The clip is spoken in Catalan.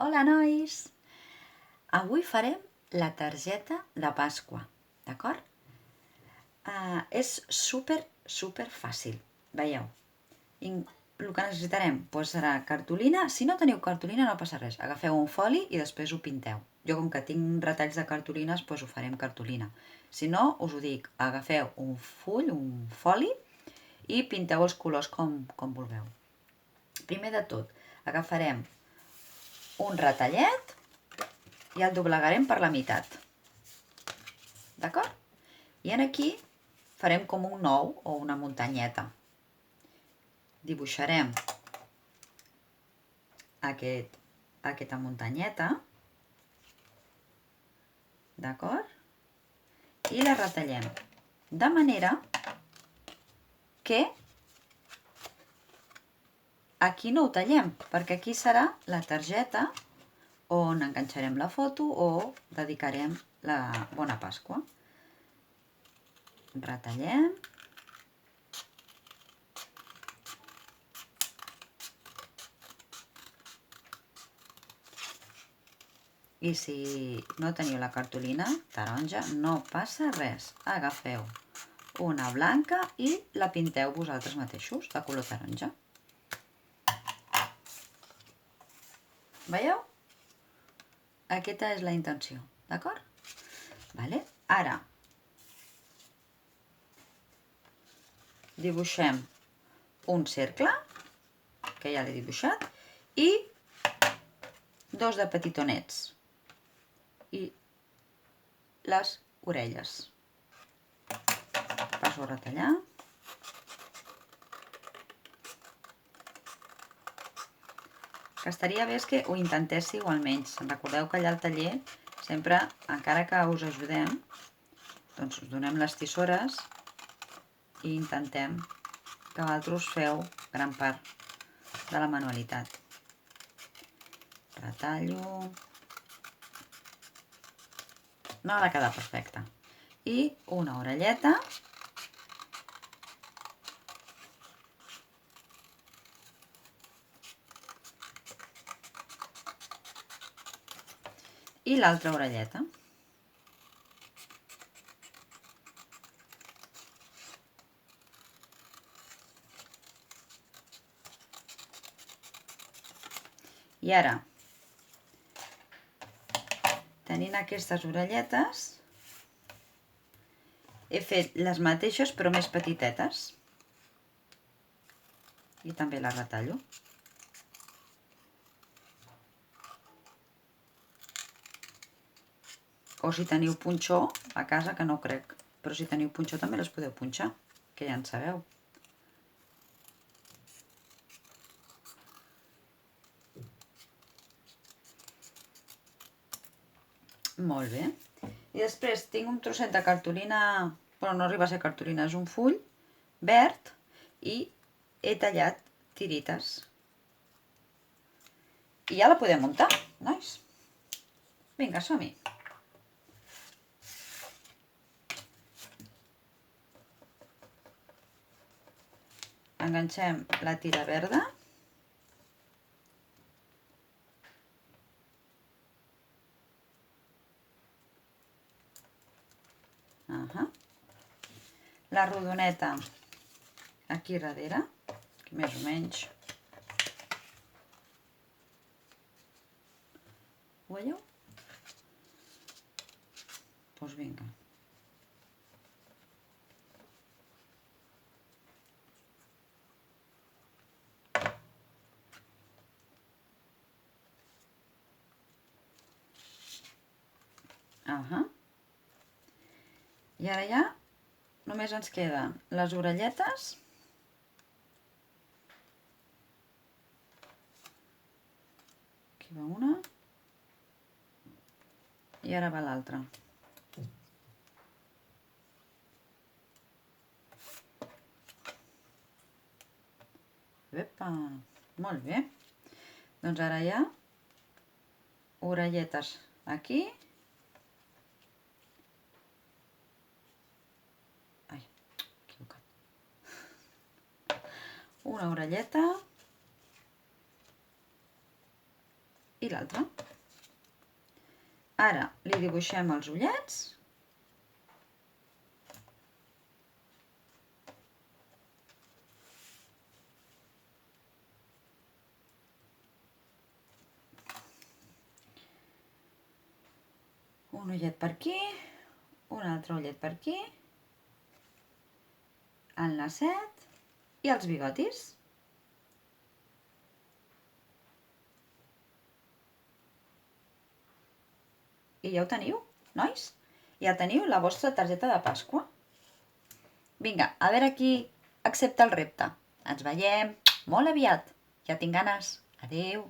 Hola, nois! Avui farem la targeta de Pasqua, d'acord? És super fàcil, veieu. El que necessitarem serà cartolina. Si no teniu cartolina no passa res, agafeu un foli i després ho pinteu. Jo com que tinc retalls de cartolines ho faré amb cartolina. Si no, us ho dic, agafeu un full, un foli i pinteu els colors com vulgueu. Primer de tot, agafarem un retallet i el doblegarem per la meitat, d'acord? I aquí farem com un nou o una muntanyeta. Dibuixarem aquesta muntanyeta, d'acord? I la retallem de manera que aquí no ho tallem, perquè aquí serà la targeta on enganxarem la foto o dedicarem la Bona Pasqua. Retallem. I si no teniu la cartolina taronja, no passa res. Agafeu una blanca i la pinteu vosaltres mateixos, de color taronja. Veieu? Aquesta és la intenció, d'acord? Ara, dibuixem un cercle, que ja l'he dibuixat, i dos de petitonets. I les orelles. Passo a retallar. Que estaria bé que ho intentéssiu almenys. Recordeu que allà al taller sempre, encara que us ajudem, doncs us donem les tisores i intentem que vosaltres feu gran part de la manualitat. Retallo. No ha de quedar perfecte. I una orelleta. I l'altra orelleta. I ara, tenint aquestes orelletes, he fet les mateixes però més petitetes. I també les retallo. O si teniu punxó a casa, que no ho crec, però si teniu punxó també les podeu punxar, que ja en sabeu. Molt bé. I després tinc un trosset de cartolina, però no arriba a ser cartolina, és un full verd i he tallat tirites. I ja la podem muntar, nois. Vinga, som-hi. Enganxem la tira verda. La rodoneta aquí darrere, més o menys. Ho veieu? Doncs vinga. I ara ja només ens queden les orelletes. Aquí va una. I ara va l'altra. Epa, molt bé. Doncs ara ja orelletes aquí. Ai, equivocat. Una orelleta. i l'altre. Ara li dibuixem els ullets. Un ullet per aquí, un altre ullet per aquí, el naset i els bigotis. I ja ho teniu, nois? Ja teniu la vostra targeta de Pasqua. Vinga, a veure qui accepta el repte. Ens veiem molt aviat. Ja tinc ganes. Adeu.